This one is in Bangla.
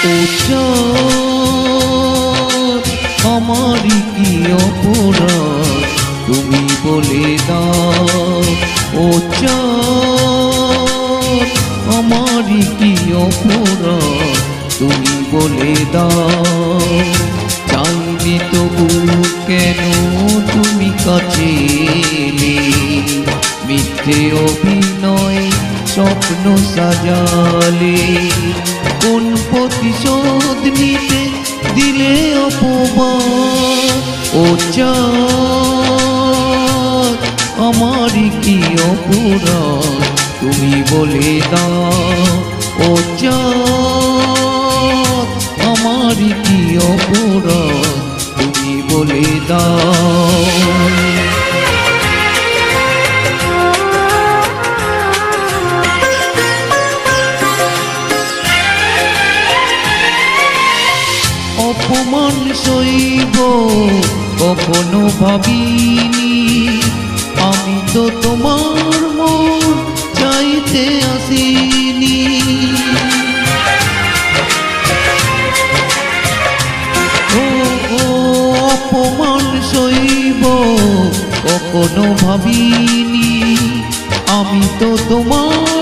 উচ্চার আমারই কি অপরাধ তুমি বলে দাও। উচ্চার আমারই কি অপরাধ তুমি বলে দাও। চাইনি তবু কেন তুমি কাছে এলে, মিথ্যে অভিনয় স্বপ্ন সাজালে। কোন প্রতিশোধ নিতে দিলে অপমান। ও চাঁদ আমারই কি অপরাধ তুমি বলে দাও। ও চাঁদ আমারই কি অপরাধ তুমি বলে দাও। অপমান সইব কখনো ভাবিনি, আমি তো তোমার মন চাইতে আসিনি। ও অপমান সইব কখনো ভাবিনি, আমি তো তোমার